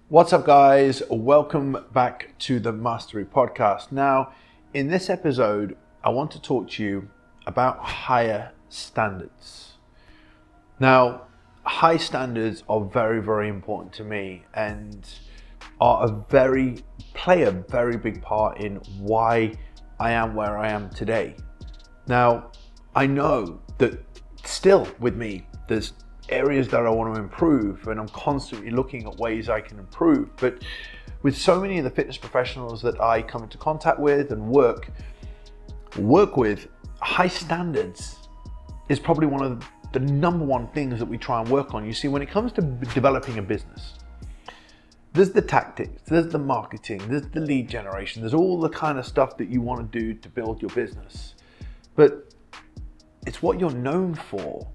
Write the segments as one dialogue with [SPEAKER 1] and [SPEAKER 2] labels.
[SPEAKER 1] What's up, guys? Welcome back to the Mastery Podcast. Now, in this episode, I want to talk to you about higher standards. Now, high standards are very, very important to me and play a very big part in why I am where I am today. Now, I know that still with me, there's areas that I want to improve, and I'm constantly looking at ways I can improve. But with so many of the fitness professionals that I come into contact with and work with, high standards is probably one of the number one things that we try and work on. You see, when it comes to developing a business, there's the tactics, there's the marketing, there's the lead generation, there's all the kind of stuff that you want to do to build your business. But it's what you're known for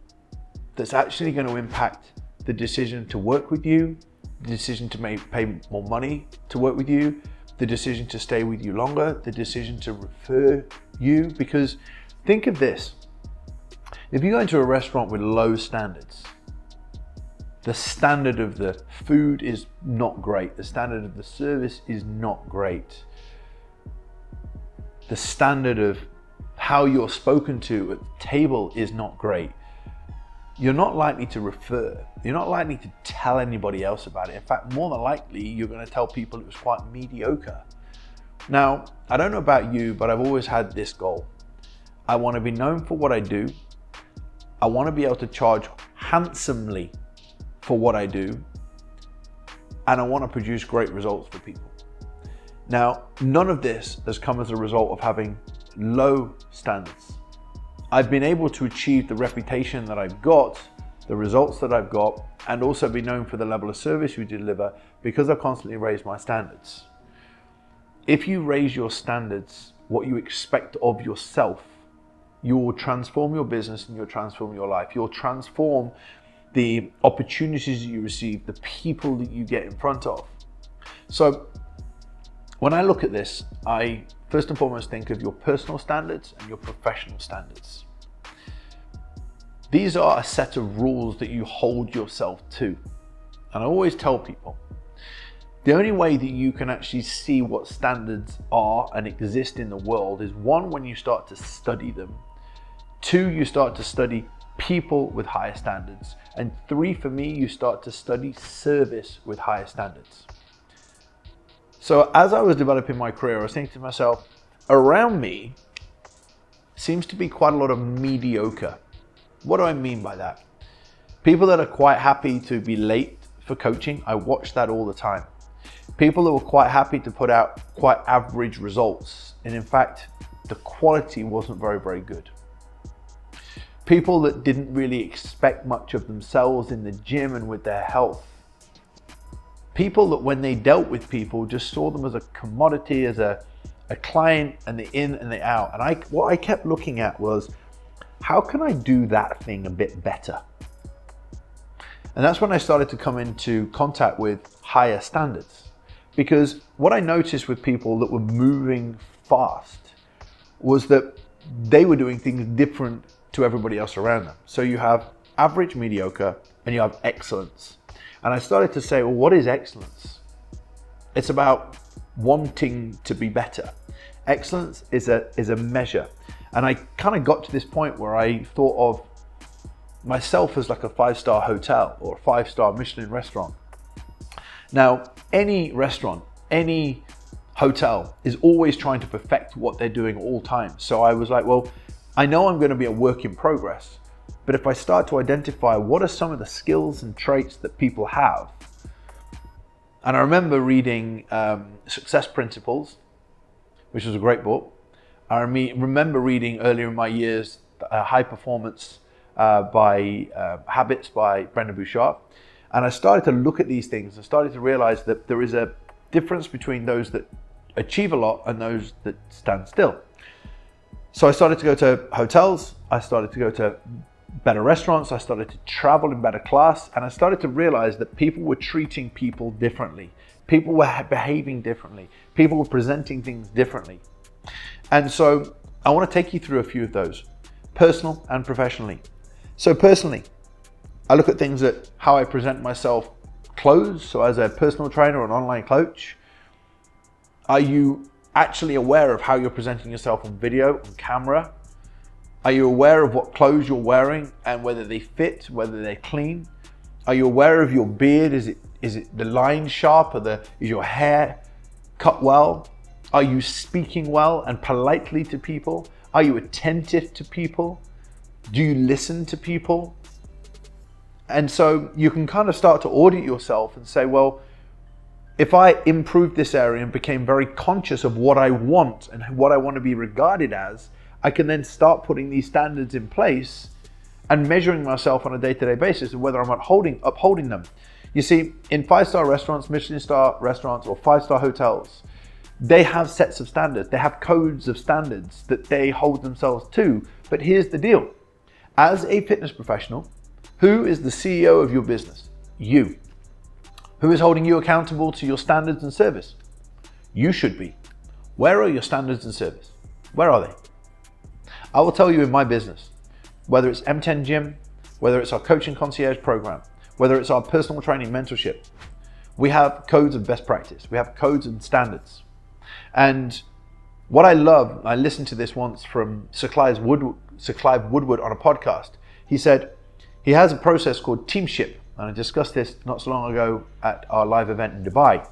[SPEAKER 1] that's actually going to impact the decision to work with you, the decision to pay more money to work with you, the decision to stay with you longer, the decision to refer you. Because think of this, if you go into a restaurant with low standards, the standard of the food is not great, the standard of the service is not great, the standard of how you're spoken to at the table is not great, you're not likely to refer. You're not likely to tell anybody else about it. In fact, more than likely, you're going to tell people it was quite mediocre. Now, I don't know about you, but I've always had this goal. I want to be known for what I do. I want to be able to charge handsomely for what I do. And I want to produce great results for people. Now, none of this has come as a result of having low standards. I've been able to achieve the reputation that I've got, the results that I've got, and also be known for the level of service we deliver because I've constantly raised my standards. If you raise your standards, what you expect of yourself, you will transform your business and you'll transform your life. You'll transform the opportunities you receive, the people that you get in front of. So when I look at this, I first and foremost think of your personal standards and your professional standards. These are a set of rules that you hold yourself to. And I always tell people, the only way that you can actually see what standards are and exist in the world is one, when you start to study them. Two, you start to study people with higher standards. And three, for me, you start to study service with higher standards. So as I was developing my career, I was thinking to myself, around me seems to be quite a lot of mediocre. What do I mean by that? People that are quite happy to be late for coaching, I watch that all the time. People that were quite happy to put out quite average results. And in fact, the quality wasn't very, very good. People that didn't really expect much of themselves in the gym and with their health. People that when they dealt with people just saw them as a commodity, as a client, and the in and the out. And what I kept looking at was, how can I do that thing a bit better? And that's when I started to come into contact with higher standards. Because what I noticed with people that were moving fast was that they were doing things different to everybody else around them. So you have average, mediocre, and you have excellence. And I started to say, well, what is excellence? It's about wanting to be better. Excellence is a measure. And I kind of got to this point where I thought of myself as like a 5-star hotel or a 5-star Michelin restaurant. Now, any restaurant, any hotel is always trying to perfect what they're doing all times. So I was like, well, I know I'm going to be a work in progress. But if I start to identify what are some of the skills and traits that people have, and I remember reading Success Principles, which was a great book. I remember reading earlier in my years High Performance by Habits by Brendon Burchard. And I started to look at these things and started to realize that there is a difference between those that achieve a lot and those that stand still. So I started to go to hotels, I started to go to better restaurants, I started to travel in better class, and I started to realize that people were treating people differently. People were behaving differently. People were presenting things differently. And so I want to take you through a few of those, personal and professionally. So personally, I look at things at how I present myself clothes? So as a personal trainer or an online coach, are you actually aware of how you're presenting yourself on video, on camera? Are you aware of what clothes you're wearing and whether they fit, whether they're clean? Are you aware of your beard? Is it the line sharp, or is your hair cut well? Are you speaking well and politely to people? Are you attentive to people? Do you listen to people? And so you can kind of start to audit yourself and say, well, if I improved this area and became very conscious of what I want and what I want to be regarded as, I can then start putting these standards in place and measuring myself on a day-to-day basis of whether I'm upholding them. You see, in 5-star restaurants, Michelin star restaurants, or 5-star hotels, they have sets of standards. They have codes of standards that they hold themselves to. But here's the deal. As a fitness professional, who is the CEO of your business? You. Who is holding you accountable to your standards and service? You should be. Where are your standards and service? Where are they? I will tell you, in my business, whether it's M10 Gym, whether it's our coaching concierge program, whether it's our personal training mentorship, we have codes of best practice. We have codes and standards. And what I love, I listened to this once from Sir Clive Woodward on a podcast. He said he has a process called teamship. And I discussed this not so long ago at our live event in Dubai.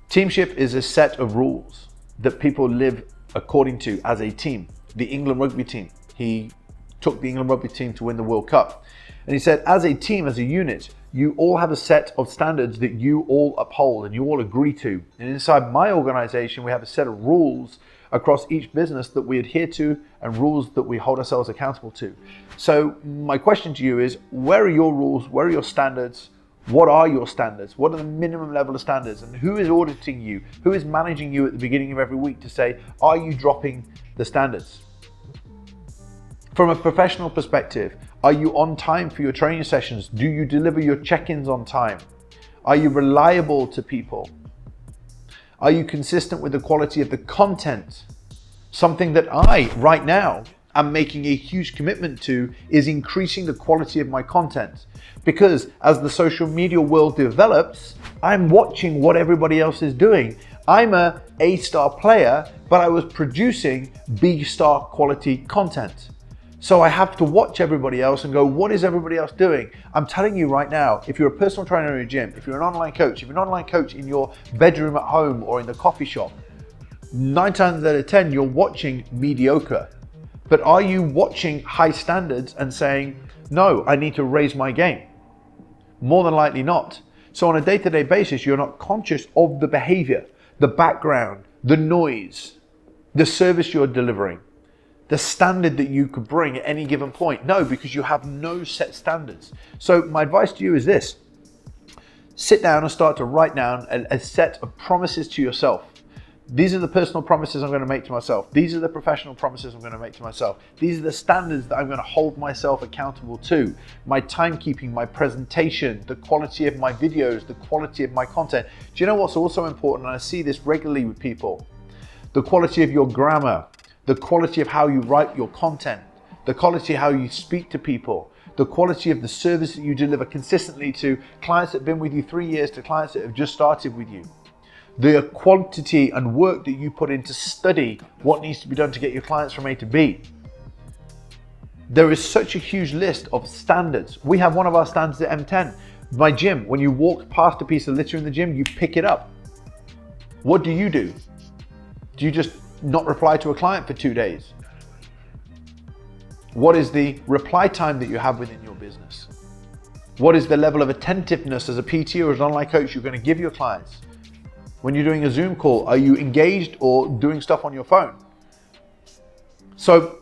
[SPEAKER 1] Teamship is a set of rules that people live according to as a team. The England rugby team, he took the England rugby team to win the World Cup. And he said, as a team, as a unit, you all have a set of standards that you all uphold and you all agree to. And inside my organization, we have a set of rules across each business that we adhere to and rules that we hold ourselves accountable to. So my question to you is, where are your rules? Where are your standards? What are your standards? What are the minimum level of standards? And who is auditing you? Who is managing you at the beginning of every week to say, are you dropping the standards? From a professional perspective, are you on time for your training sessions? Do you deliver your check-ins on time? Are you reliable to people? Are you consistent with the quality of the content? Something that I, right now, am making a huge commitment to is increasing the quality of my content. Because as the social media world develops, I'm watching what everybody else is doing. I'm a A-star player, but I was producing B-star quality content. So I have to watch everybody else and go, what is everybody else doing? I'm telling you right now, if you're a personal trainer in a gym, if you're an online coach, if you're an online coach in your bedroom at home or in the coffee shop, 9 times out of 10, you're watching mediocre. But are you watching high standards and saying, no, I need to raise my game? More than likely not. So on a day-to-day basis, you're not conscious of the behavior, the background, the noise, the service you're delivering, the standard that you could bring at any given point. No, because you have no set standards. So my advice to you is this: sit down and start to write down a set of promises to yourself. These are the personal promises I'm going to make to myself. These are the professional promises I'm going to make to myself. These are the standards that I'm going to hold myself accountable to. My timekeeping, my presentation, the quality of my videos, the quality of my content. Do you know what's also important? And I see this regularly with people. The quality of your grammar, the quality of how you write your content, the quality of how you speak to people, the quality of the service that you deliver consistently to clients that have been with you 3 years to clients that have just started with you. The quantity and work that you put in to study what needs to be done to get your clients from A to B. There is such a huge list of standards. We have one of our standards at M10. My gym, when you walk past a piece of litter in the gym, you pick it up. What do? Do you just not reply to a client for 2 days? What is the reply time that you have within your business? What is the level of attentiveness as a PT or as an online coach you're going to give your clients? When you're doing a Zoom call, are you engaged or doing stuff on your phone? So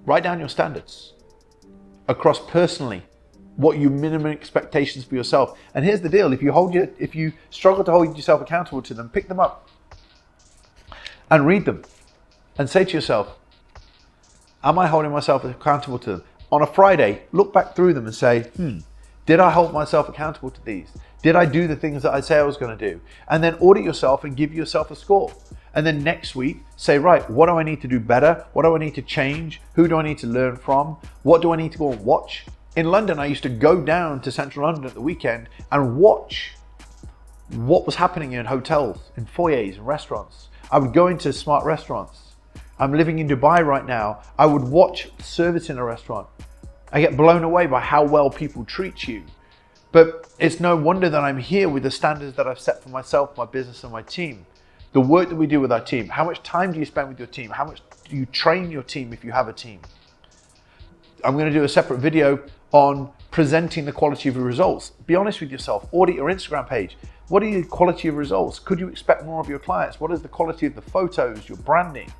[SPEAKER 1] write down your standards across personally, what your minimum expectations for yourself. And here's the deal: if you struggle to hold yourself accountable to them, pick them up and read them and say to yourself, am I holding myself accountable to them? On a Friday, look back through them and say, did I hold myself accountable to these? Did I do the things that I say I was going to do? And then audit yourself and give yourself a score. And then next week, say, right, what do I need to do better? What do I need to change? Who do I need to learn from? What do I need to go and watch? In London, I used to go down to central London at the weekend and watch what was happening in hotels, in foyers, and restaurants. I would go into smart restaurants. I'm living in Dubai right now. I would watch service in a restaurant. I get blown away by how well people treat you. But it's no wonder that I'm here with the standards that I've set for myself, my business, and my team. The work that we do with our team. How much time do you spend with your team? How much do you train your team if you have a team? I'm going to do a separate video on presenting the quality of your results. Be honest with yourself. Audit your Instagram page. What are the quality of results? Could you expect more of your clients? What is the quality of the photos, your branding?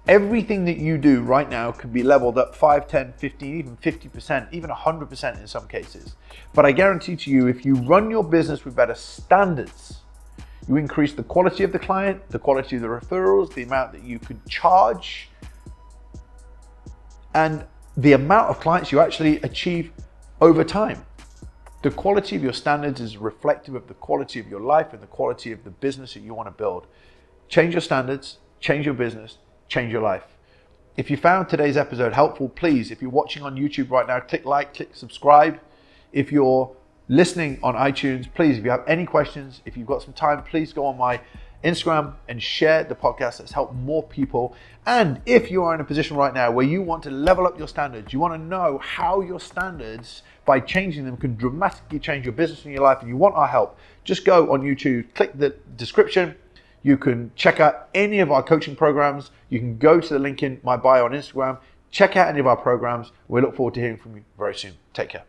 [SPEAKER 1] Everything that you do right now could be leveled up 5, 10, 15, even 50%, even 100% in some cases. But I guarantee to you, if you run your business with better standards, you increase the quality of the client, the quality of the referrals, the amount that you could charge, and the amount of clients you actually achieve over time. The quality of your standards is reflective of the quality of your life and the quality of the business that you want to build. Change your standards, change your business, change your life. If you found today's episode helpful, please, if you're watching on YouTube right now, click like, click subscribe. If you're listening on iTunes, please, if you have any questions, if you've got some time, please go on my Instagram and share the podcast that's helped more people. And if you are in a position right now where you want to level up your standards, you want to know how your standards, by changing them, can dramatically change your business and your life, and you want our help, just go on YouTube, click the description. You can check out any of our coaching programs. You can go to the link in my bio on Instagram, check out any of our programs. We look forward to hearing from you very soon. Take care.